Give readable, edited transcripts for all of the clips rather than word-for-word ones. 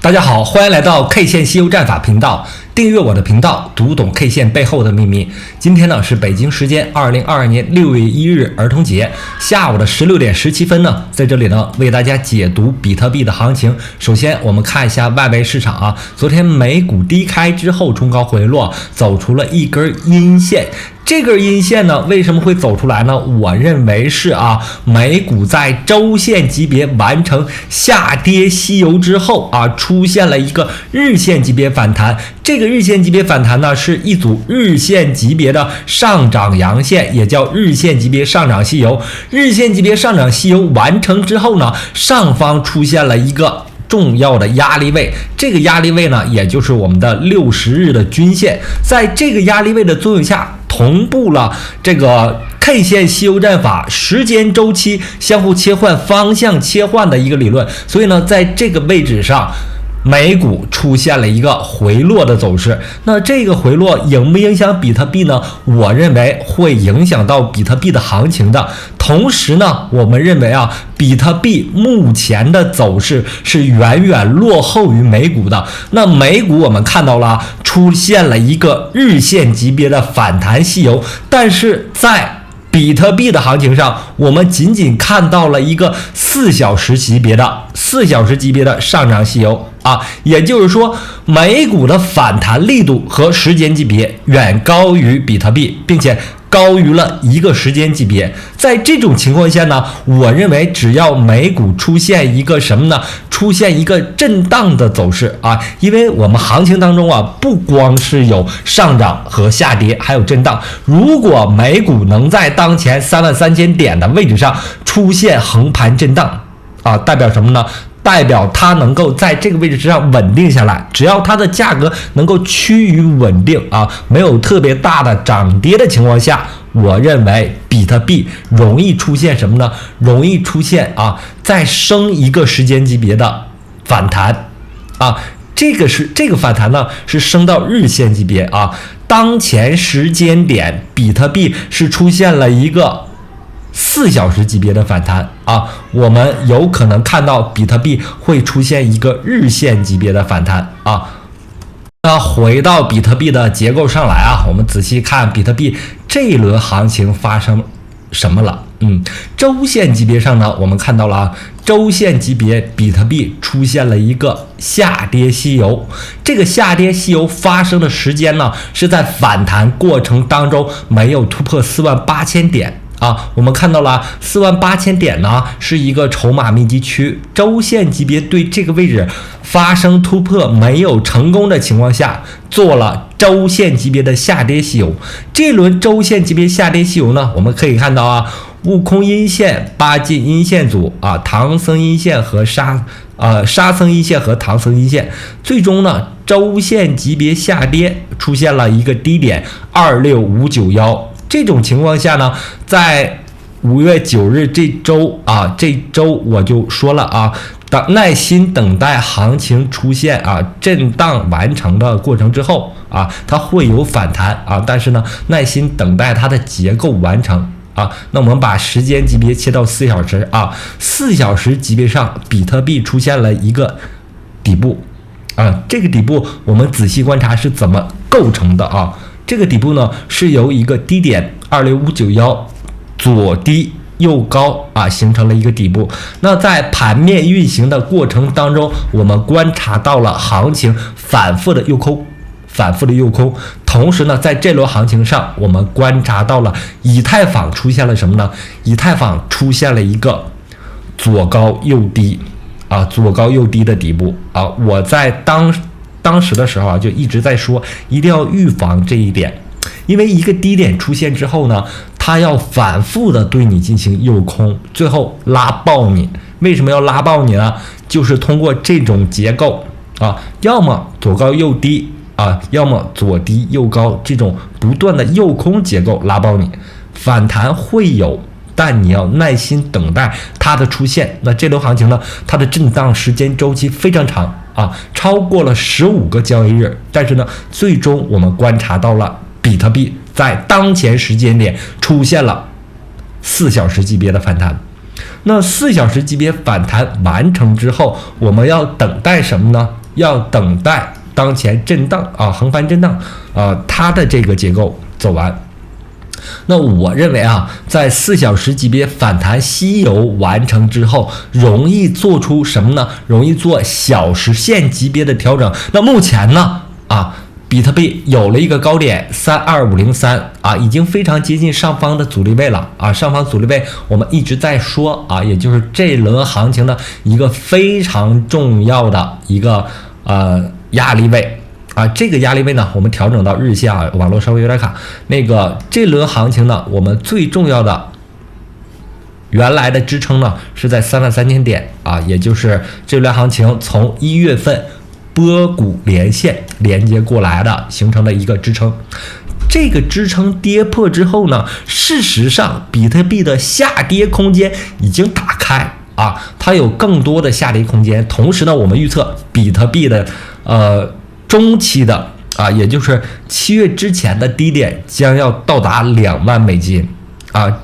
大家好，欢迎来到 K 线西游战法频道，订阅我的频道，读懂 K 线背后的秘密。今天呢是北京时间2022年6月1日儿童节下午的16点17分呢，在这里呢为大家解读比特币的行情。首先我们看一下外围市场啊，昨天美股低开之后冲高回落，走出了一根阴线。这根阴线呢，为什么会走出来呢？我认为是美股在周线级别完成下跌西游之后出现了一个日线级别反弹。这个日线级别反弹呢，是一组日线级别的上涨阳线，也叫日线级别上涨西游。日线级别上涨西游完成之后呢，上方出现了一个重要的压力位，这个压力位呢，也就是我们的60日的均线。在这个压力位的作用下，同步了这个 K 线西游战法时间周期相互切换、方向切换的一个理论。所以呢，在这个位置上，美股出现了一个回落的走势。那这个回落影不影响比特币呢？我认为会影响到比特币的行情的。同时呢，我们认为比特币目前的走势是远远落后于美股的。那美股我们看到了出现了一个日线级别的反弹西游，但是在比特币的行情上，我们仅仅看到了一个4小时级别的上涨西游也就是说，美股的反弹力度和时间级别远高于比特币，并且高于了一个时间级别。在这种情况下呢，我认为只要美股出现一个什么呢？出现一个震荡的走势因为我们行情当中不光是有上涨和下跌，还有震荡。如果美股能在当前33000点的位置上出现横盘震荡代表什么呢？代表它能够在这个位置上稳定下来，只要它的价格能够趋于稳定没有特别大的涨跌的情况下，我认为比特币容易出现什么呢？容易出现再升一个时间级别的反弹这个反弹呢是升到日线级别当前时间点比特币是出现了一个4小时级别的反弹我们有可能看到比特币会出现一个日线级别的反弹那回到比特币的结构上来我们仔细看比特币这一轮行情发生什么了。周线级别上呢，我们看到了周线级别比特币出现了一个下跌西游。这个下跌西游发生的时间呢，是在反弹过程当中没有突破48000点。我们看到了48000点呢是一个筹码密集区，周线级别对这个位置发生突破没有成功的情况下，做了周线级别的下跌西游。这轮周线级别下跌西游呢，我们可以看到悟空阴线、八进阴线组唐僧阴线和沙僧阴线和唐僧阴线，最终呢周线级别下跌出现了一个低点26591。这种情况下呢，在5月9日这周我就说了耐心等待行情出现震荡完成的过程之后它会有反弹但是呢，耐心等待它的结构完成那我们把时间级别切到4小时4小时级别上，比特币出现了一个底部这个底部我们仔细观察是怎么构成的这个底部呢是由一个低点26591左低右高形成了一个底部。那在盘面运行的过程当中，我们观察到了行情反复的诱空，同时呢，在这轮行情上，我们观察到了以太坊出现了什么呢？以太坊出现了一个左高右低的底部我在当时的时候就一直在说，一定要预防这一点，因为一个低点出现之后呢，它要反复的对你进行诱空，最后拉爆你。为什么要拉爆你呢？就是通过这种结构要么左高右低要么左低右高，这种不断的诱空结构拉爆你。反弹会有，但你要耐心等待它的出现。那这轮行情呢，它的震荡时间周期非常长超过了15个交易日，但是呢，最终我们观察到了比特币在当前时间点出现了4小时级别的反弹。那4小时级别反弹完成之后，我们要等待什么呢？要等待当前震荡啊，横盘震荡它的这个结构走完。那我认为啊，在4小时级别反弹吸油完成之后，容易做出什么呢？容易做小时线级别的调整。那目前呢比特币有了一个高点32503已经非常接近上方的阻力位了上方阻力位我们一直在说也就是这轮行情的一个非常重要的一个压力位这个压力位呢，我们调整到日线网络稍微有点卡。这轮行情呢，我们最重要的原来的支撑呢是在33000点也就是这轮行情从1月份波谷连线连接过来的形成的一个支撑。这个支撑跌破之后呢，事实上比特币的下跌空间已经打开它有更多的下跌空间。同时呢，我们预测比特币的中期的也就是7月之前的低点将要到达2万美金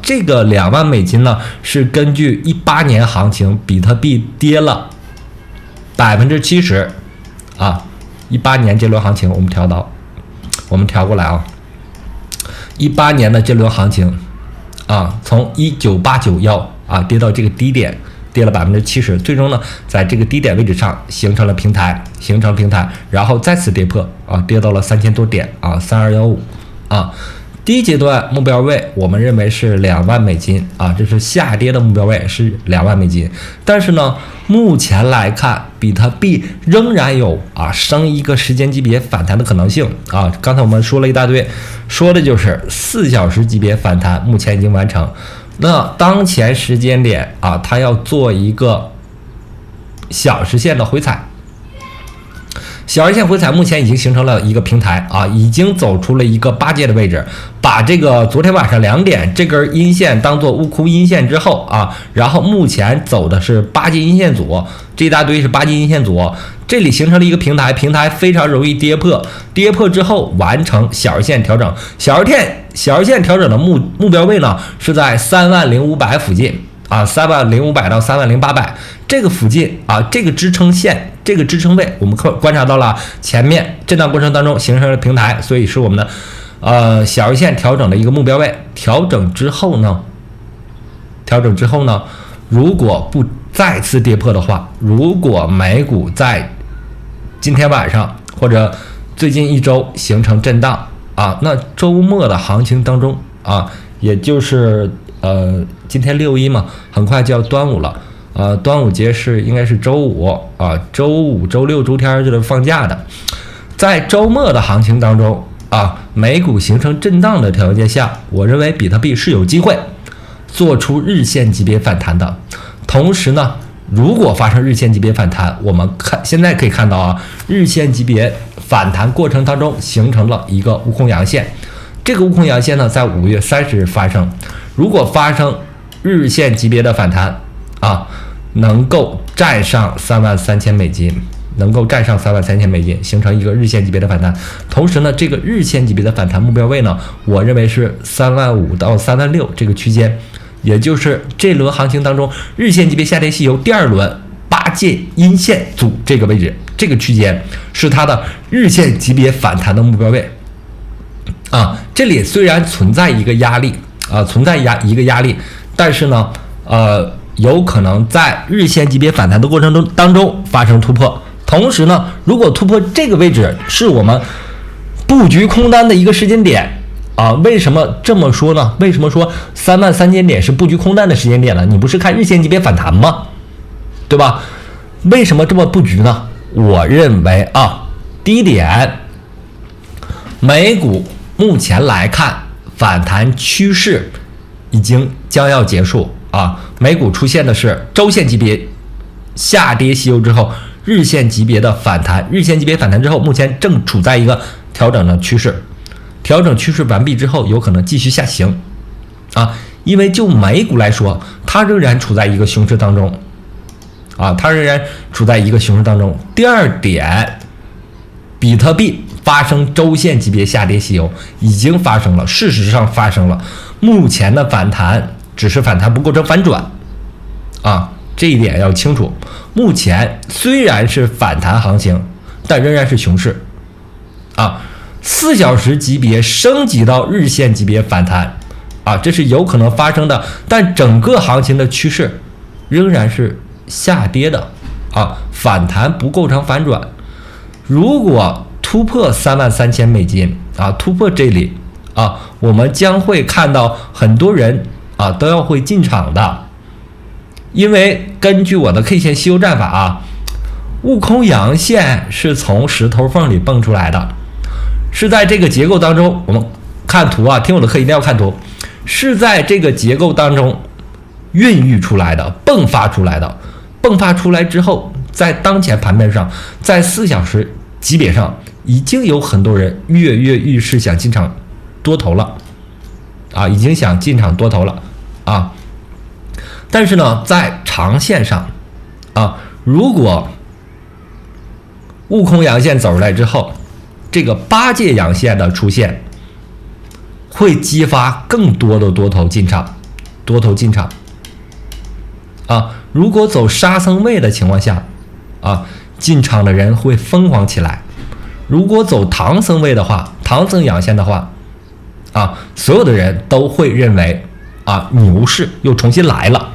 这个2万美金呢是根据18年行情比特币跌了70%18年这轮行情我们调过来18年的这轮行情从19891跌到这个低点，跌了70%，最终呢在这个低点位置上形成平台，然后再次跌破跌到了3000多点3215第一阶段目标位我们认为是2万美金这是下跌的目标位是2万美金。但是呢，目前来看比特币仍然有升一个时间级别反弹的可能性刚才我们说了一大堆，说的就是4小时级别反弹目前已经完成。那当前时间点它要做一个小时线的回踩，小时线回踩目前已经形成了一个平台已经走出了一个8阶的位置，把这个昨天晚上2点这根阴线当做悟空阴线之后然后目前走的是8阶阴线组，这一大堆是8阶阴线组，这里形成了一个平台非常容易跌破之后完成小时线调整，小时线调整的目标位呢是在30500附近30500到30800这个附近这个支撑线这个支撑位我们观察到了前面震荡过程当中形成了平台，所以是我们的小时线调整的一个目标位。调整之后呢如果不再次跌破的话，如果美股在今天晚上或者最近一周形成震荡那周末的行情当中也就是今天6·1嘛，很快就要端午了端午节应该是周五周五周六周天就是放假的。在周末的行情当中美股形成震荡的条件下，我认为比特币是有机会做出日线级别反弹的。同时呢，如果发生日线级别反弹，我们现在可以看到日线级别反弹过程当中形成了一个悟空阳线，这个悟空阳线呢在5月30日发生。如果发生日线级别的反弹能够站上33000美金，形成一个日线级别的反弹。同时呢，这个日线级别的反弹目标位呢，我认为是35000到36000这个区间，也就是这轮行情当中日线级别下跌吸油第二轮8阶阴线组这个位置，这个区间是它的日线级别反弹的目标位这里虽然存在一个压力一个压力，但是呢有可能在日线级别反弹的过程当中发生突破。同时呢，如果突破这个位置是我们布局空单的一个时间点为什么这么说呢？为什么说33000点是布局空单的时间点呢？你不是看日线级别反弹吗？对吧？为什么这么布局呢？我认为第一点，美股目前来看反弹趋势已经将要结束美股出现的是周线级别下跌吸油之后日线级别的反弹，日线级别反弹之后目前正处在一个调整的趋势，调整趋势完毕之后有可能继续下行因为就美股来说它仍然处在一个熊市当中第二点，比特币发生周线级别下跌吸油已经发生了，事实上发生了，目前的反弹只是反弹不构成反转这一点要清楚。目前虽然是反弹行情但仍然是熊市啊。4小时级别升级到日线级别反弹啊，这是有可能发生的，但整个行情的趋势仍然是下跌的啊，反弹不构成反转。如果突破$33,000啊，突破这里啊，我们将会看到很多人啊都要会进场的，因为根据我的 K 线西游战法啊，悟空阳线是从石头缝里蹦出来的，是在这个结构当中，我们看图啊，听我的课一定要看图，是在这个结构当中孕育出来的，迸发出来的，迸发出来之后，在当前盘面上，在4小时级别上，已经有很多人跃跃欲试想进场多头了啊，已经想进场多头了啊。但是呢，在长线上啊，如果悟空阳线走出来之后，这个8阶阳线的出现，会激发更多的多头进场啊。如果走沙僧位的情况下啊，进场的人会疯狂起来。如果走唐僧位的话，唐僧阳线的话啊，所有的人都会认为啊，牛市又重新来了。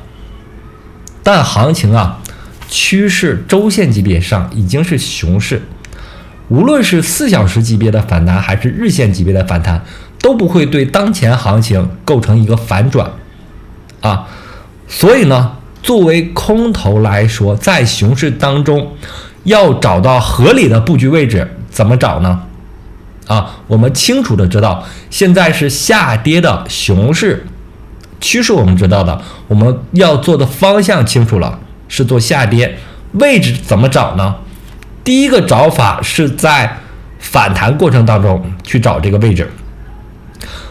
但行情啊，趋势周线级别上已经是熊市，无论是4小时级别的反弹还是日线级别的反弹，都不会对当前行情构成一个反转啊。所以呢，作为空头来说，在熊市当中要找到合理的布局位置，怎么找呢？啊，我们清楚的知道，现在是下跌的熊市，趋势我们知道的，我们要做的方向清楚了，是做下跌，位置怎么找呢？第一个找法是在反弹过程当中去找这个位置。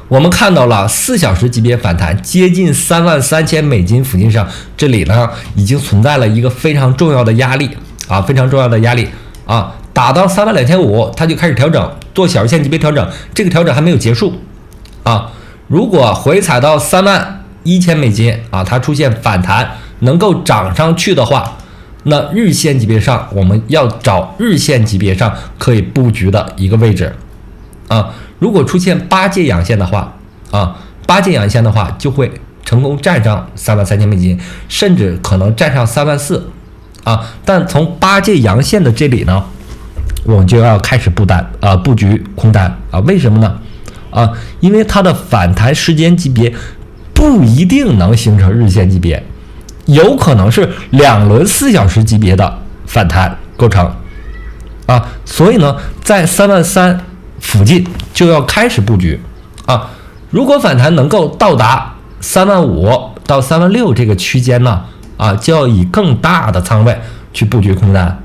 我们看到了4小时级别反弹接近$33,000附近上，这里呢已经存在了一个非常重要的压力啊，非常重要的压力啊，打到32,500，它就开始调整，做小日线级别调整，这个调整还没有结束啊。如果回踩到$31,000啊，它出现反弹能够涨上去的话，那日线级别上我们要找日线级别上可以布局的一个位置啊。如果出现8阶阳线的话啊，8阶阳线的话就会成功站上$33,000，甚至可能站上34000啊。但从8阶阳线的这里呢，我们就要开始布局空单啊。为什么呢？啊，因为它的反弹时间级别不一定能形成日线级别，有可能是2轮4小时级别的反弹构成啊。所以呢，在33000附近就要开始布局啊。如果反弹能够到达35000到36000这个区间呢，啊，就要以更大的仓位去布局空单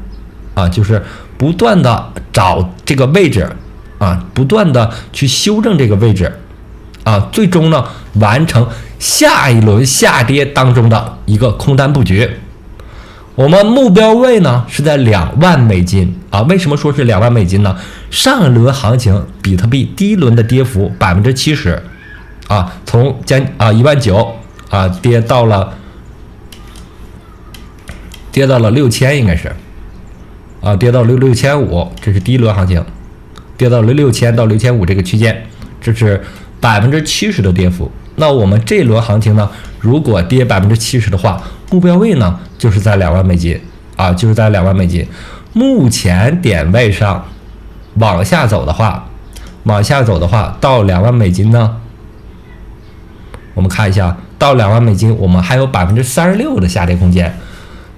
啊，就是不断的找这个位置啊，不断的去修正这个位置啊，最终呢完成下一轮下跌当中的一个空单布局。我们目标位呢是在$20,000啊。为什么说是$20,000呢？上一轮行情比特币第一轮的跌幅70%啊，从19000啊跌到了6000，应该是啊，跌到6500，这是第一轮行情，跌到了6000到6500这个区间，这是70%的跌幅。那我们这一轮行情呢，如果跌70%的话，目标位呢就是在$20,000啊，就是在$20,000。目前点位上往下走的话，到$20,000呢，我们看一下，到$20,000我们还有36%的下跌空间。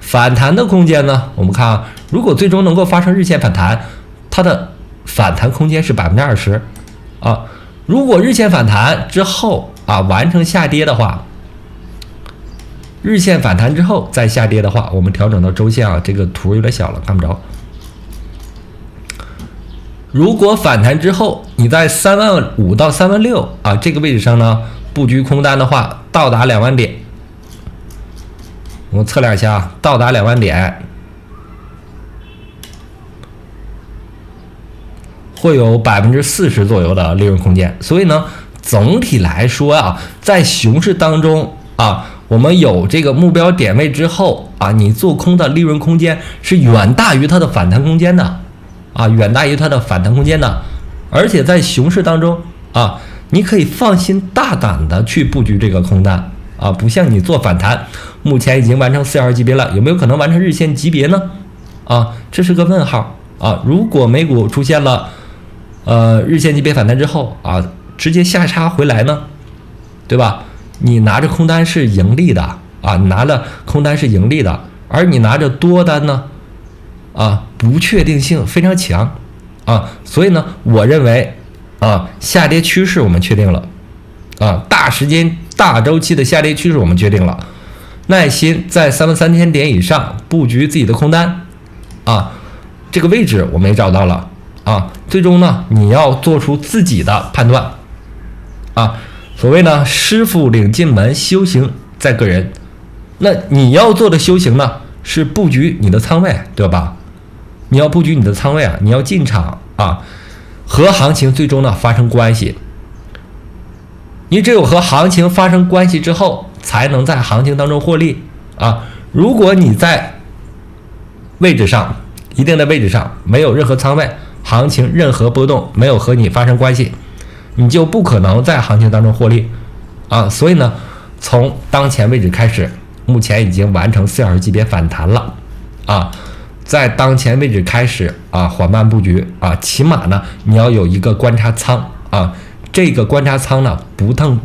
反弹的空间呢，我们看啊，如果最终能够发生日线反弹，它的反弹空间是20%啊。如果日线反弹之后啊完成下跌的话，日线反弹之后再下跌的话，我们调整到周线啊，这个图有点小了，看不着。如果反弹之后你在35000到36000啊这个位置上呢布局空单的话，到达2万点，我们测量一下啊，到达2万点会有40%左右的利润空间。所以呢，总体来说啊，在熊市当中啊，我们有这个目标点位之后啊，你做空的利润空间是远大于它的反弹空间的啊，远大于它的反弹空间的。而且在熊市当中啊，你可以放心大胆的去布局这个空单啊，不像你做反弹，目前已经完成420级别了，有没有可能完成日线级别呢？啊，这是个问号啊！如果美股出现了日线级别反弹之后啊，直接下杀回来呢，对吧？你拿着空单是盈利的啊，你拿着空单是盈利的，而你拿着多单呢，啊，不确定性非常强啊，所以呢，我认为啊，下跌趋势我们确定了啊，大时间大周期的下跌趋势我们确定了，耐心在33000点以上布局自己的空单啊，这个位置我们也找到了啊，最终呢，你要做出自己的判断啊。所谓呢，师傅领进门，修行在个人。那你要做的修行呢，是布局你的仓位，对吧？你要布局你的仓位啊，你要进场啊，和行情最终呢发生关系。你只有和行情发生关系之后，才能在行情当中获利啊。如果你在位置上一定的位置上没有任何仓位，行情任何波动没有和你发生关系，你就不可能在行情当中获利啊！所以呢，从当前位置开始，目前已经完成420级别反弹了啊！在当前位置开始啊，缓慢布局啊，起码呢，你要有一个观察仓啊，这个观察仓呢不疼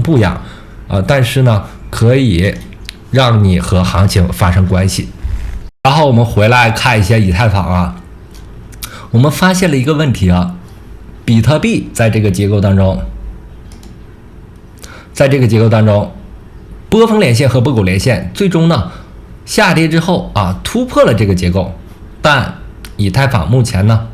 不痒啊，但是呢，可以让你和行情发生关系。然后我们回来看一些以太坊啊，我们发现了一个问题啊。比特币在这个结构当中，波峰连线和波谷连线最终呢下跌之后啊突破了这个结构，但以太坊目前呢，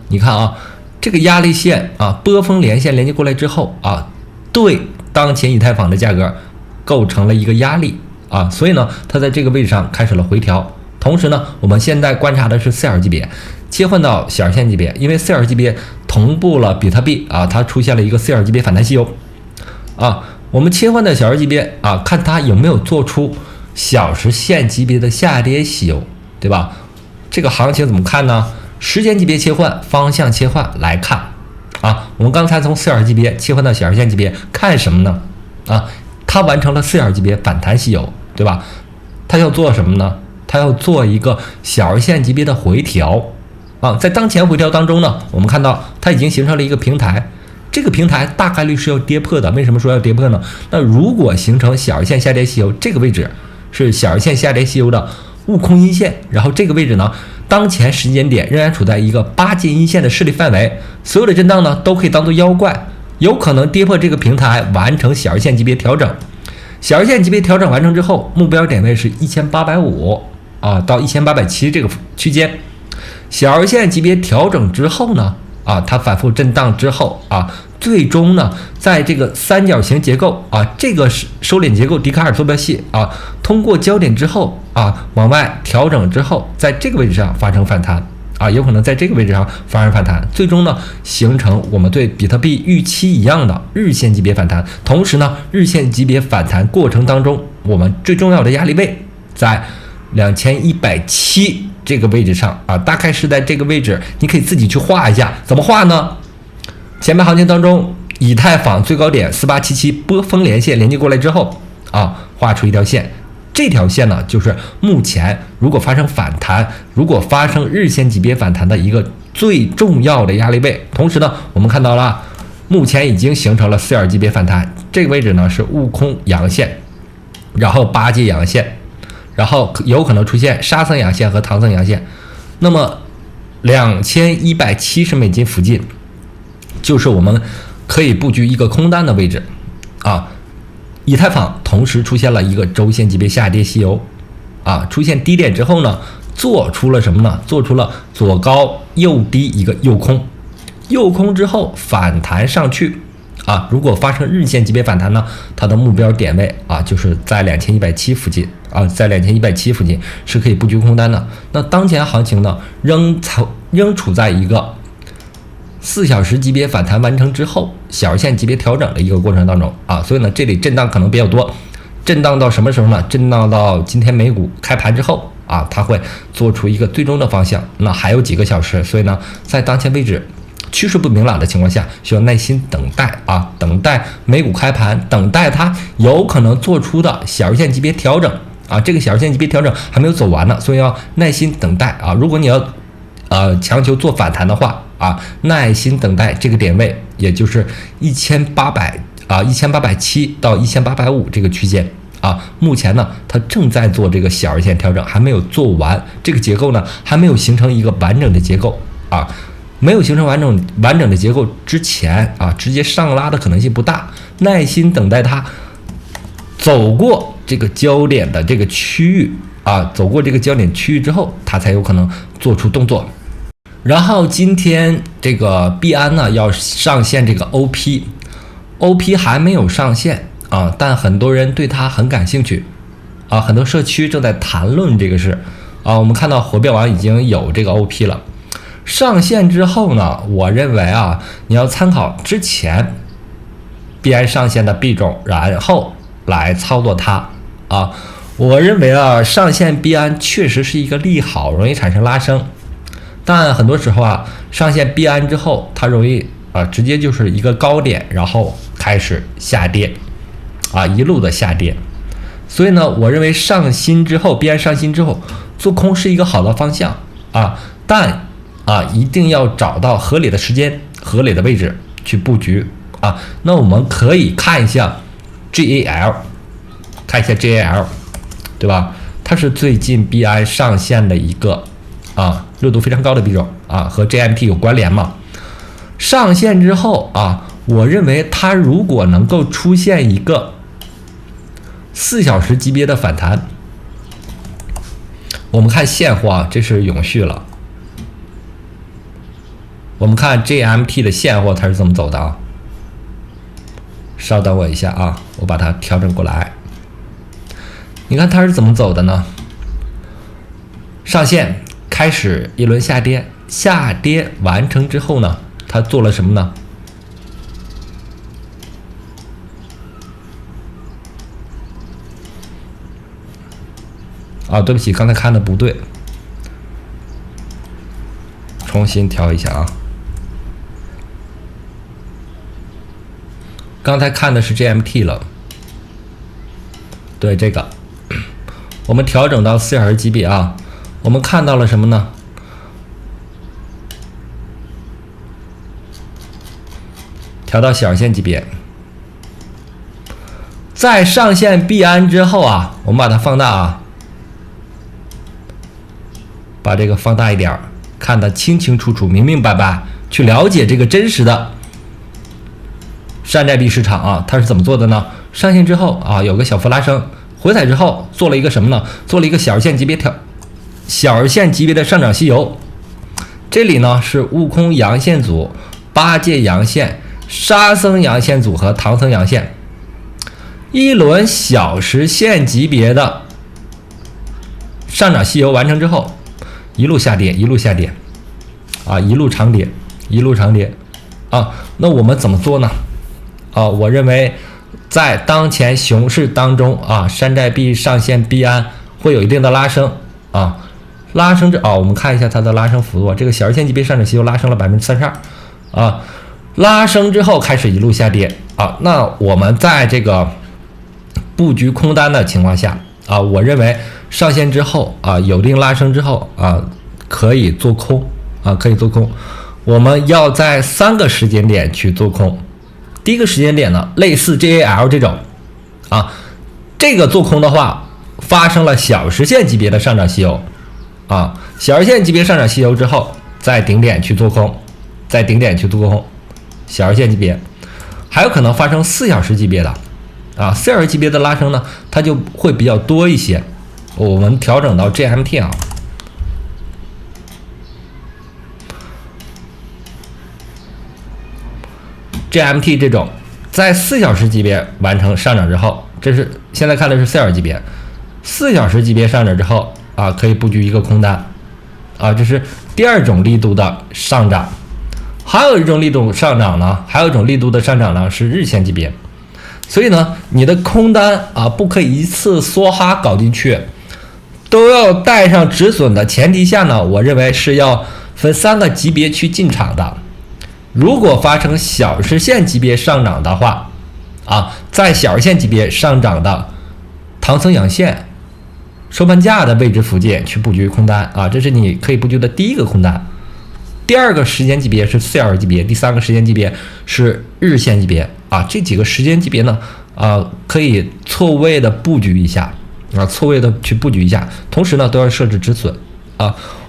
你看啊，这个压力线啊波峰连线连接过来之后啊，对当前以太坊的价格构成了一个压力啊，所以呢它在这个位置上开始了回调。同时呢，我们现在观察的是420级别，切换到小日线级别，因为420级别同步了比特币啊，它出现了一个420级别反弹吸油啊，我们切换到小日级别啊，看它有没有做出小时线级别的下跌吸油，对吧？这个行情怎么看呢？时间级别切换，方向切换来看啊，我们刚才从420级别切换到小日线级别，看什么呢？啊，它完成了420级别反弹吸油，对吧？它要做什么呢？它要做一个小日线级别的回调啊，在当前回调当中呢，我们看到它已经形成了一个平台，这个平台大概率是要跌破的。为什么说要跌破呢？那如果形成小日线下跌吸油，这个位置是小日线下跌吸油的悟空阴线，然后这个位置呢，当前时间点仍然处在一个8进阴线的势力范围，所有的震荡呢都可以当做妖怪，有可能跌破这个平台，完成小日线级别调整。小日线级别调整完成之后，目标点位是1850啊到1870这个区间。小日线级别调整之后呢，啊，它反复震荡之后啊，最终呢，在这个三角形结构啊，这个收敛结构笛卡尔坐标系啊，通过焦点之后啊，往外调整之后，在这个位置上发生反弹啊，有可能在这个位置上发生反弹，最终呢，形成我们对比特币预期一样的日线级别反弹。同时呢，日线级别反弹过程当中，我们最重要的压力位在2170这个位置上啊，大概是在这个位置，你可以自己去画一下，怎么画呢？前面行情当中，以太坊最高点4877波峰连线连接过来之后啊，画出一条线，这条线呢，就是目前如果发生反弹，如果发生日线级别反弹的一个最重要的压力位。同时呢，我们看到了，目前已经形成了420级别反弹，这个位置呢是悟空阳线，然后8阶阳线。然后有可能出现沙僧阳线和唐僧阳线，那么$2170附近，就是我们可以布局一个空单的位置啊。以太坊同时出现了一个周线级别下跌吸油啊，出现低点之后呢，做出了什么呢？做出了左高右低一个右空，右空之后反弹上去。啊，如果发生日线级别反弹呢，它的目标点位啊，就是在2170附近啊，在2170附近是可以布局空单的。那当前行情呢，仍处在一个4小时级别反弹完成之后，小日线级别调整的一个过程当中啊，所以呢，这里震荡可能比较多，震荡到什么时候呢？震荡到今天美股开盘之后啊，它会做出一个最终的方向。那还有几个小时，所以呢，在当前位置趋势不明朗的情况下，需要耐心等待啊，等待美股开盘，等待它有可能做出的小日线级别调整啊，这个小日线级别调整还没有走完呢，所以要耐心等待啊。如果你要强求做反弹的话啊，耐心等待这个点位，也就是1807到1850这个区间啊。目前呢，它正在做这个小日线调整，还没有做完，这个结构呢还没有形成一个完整的结构啊。没有形成完整的结构之前啊，直接上拉的可能性不大，耐心等待它走过这个焦点的这个区域啊，走过这个焦点区域之后，它才有可能做出动作。然后今天这个币安呢要上线这个 OP 还没有上线啊，但很多人对它很感兴趣啊，很多社区正在谈论这个事啊。我们看到火币网已经有这个 OP 了，上线之后呢，我认为啊，你要参考之前币安上线的币种，然后来操作它啊。我认为啊，上线币安确实是一个利好，容易产生拉升。但很多时候啊，上线币安之后，它容易直接就是一个高点，然后开始下跌啊，一路的下跌。所以呢，我认为上新之后，币安上新之后，做空是一个好的方向啊，但一定要找到合理的时间、合理的位置去布局啊。那我们可以看一下 GAL， 对吧？它是最近币安上线的一个热度非常高的币种啊，和 GMT 有关联嘛。上线之后啊，我认为它如果能够出现一个4小时级别的反弹，我们看现货啊，这是永续了。我们看 GMT 的现货它是怎么走的啊？稍等我一下啊，我把它调整过来。你看它是怎么走的呢？上线开始一轮下跌，下跌完成之后呢，它做了什么呢？对不起，刚才看的不对，重新调一下啊。刚才看的是 GMT 了，对这个，我们调整到4小时级别啊，我们看到了什么呢？调到小线级别，在上线币安之后啊，我们把它放大啊，把这个放大一点，看得清清楚楚、明明白白，去了解这个真实的山寨币市场啊，它是怎么做的呢？上线之后啊，有个小幅拉升，回踩之后做了一个什么呢？做了一个小日线级别的上涨吸油。这里呢是悟空阳线组、八戒阳线、沙僧阳线组和唐僧阳线，一轮小时线级别的上涨吸油完成之后，一路下跌，一路下跌啊，一路长跌，一路长跌啊。那我们怎么做呢？我认为在当前熊市当中啊，山寨币上线币安会有一定的拉升啊，拉升我们看一下它的拉升幅度，这个小日线级别上涨吸油拉升了32%啊，拉升之后开始一路下跌啊。那我们在这个布局空单的情况下啊，我认为上线之后啊，有一定拉升之后啊，可以做空啊，可以做空。我们要在3个时间点去做空。第一个时间点呢，类似 GAL 这种啊，这个做空的话，发生了小时线级别的上涨吸油啊，小时线级别上涨吸油之后，在顶点去做空，小时线级别，还有可能发生4小时级别的啊，4小时级别的拉升呢，它就会比较多一些。我们调整到 GMT 啊。GMT 这种在4小时级别完成上涨之后，这是现在看的是4小时级别，4小时级别上涨之后啊，可以布局一个空单啊，这是第二种力度的上涨。还有一种力度上涨呢，是日线级别。所以呢，你的空单啊，不可以一次梭哈搞进去，都要带上止损的前提下呢，我认为是要分3个级别去进场的。如果发生小时线级别上涨的话，在小时线级别上涨的唐僧阳线收盘价的位置附近去布局空单这是你可以布局的第一个空单。第2个时间级别是4小时级别，第3个时间级别是日线级别这几个时间级别呢可以错位的布局一下错位的去布局一下，同时呢都要设置止损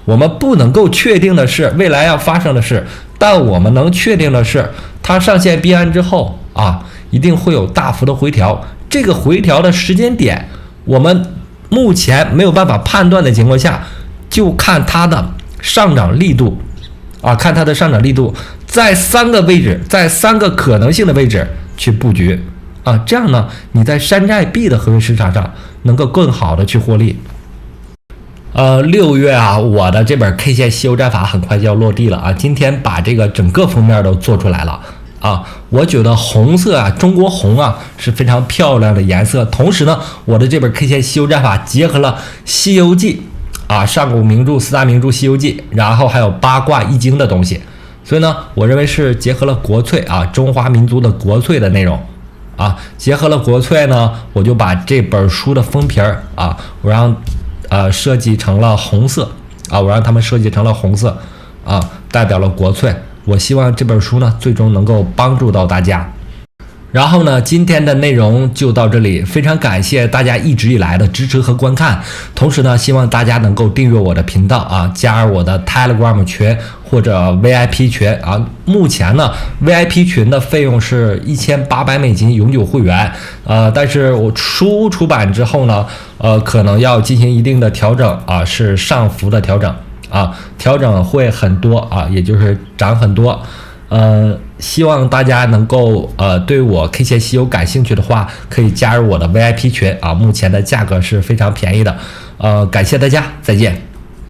我们不能够确定的是未来要发生的事，但我们能确定的是它上线闭安之后一定会有大幅的回调。这个回调的时间点我们目前没有办法判断的情况下，就看它的上涨力度看它的上涨力度，在3个位置，在3个可能性的位置去布局这样呢你在山寨币的合约市场上能够更好的去获利。6月我的这本 K 线西游战法很快就要落地了今天把这个整个封面都做出来了我觉得红色中国红是非常漂亮的颜色。同时呢，我的这本 K 线西游战法结合了西游记上古名著、4大名著、西游记，然后还有八卦易经的东西，所以呢我认为是结合了国粹中华民族的国粹的内容结合了国粹呢，我就把这本书的封皮我让设计成了红色我让他们设计成了红色代表了国粹。我希望这本书呢最终能够帮助到大家。然后呢，今天的内容就到这里，非常感谢大家一直以来的支持和观看。同时呢，希望大家能够订阅我的频道加入我的 Telegram 群或者 VIP 群目前呢 VIP 群的费用是$1800永久会员但是我书出版之后呢可能要进行一定的调整是上浮的调整调整会很多也就是涨很多。希望大家能够对我 K 线西游感兴趣的话，可以加入我的 VIP 群目前的价格是非常便宜的。感谢大家，再见。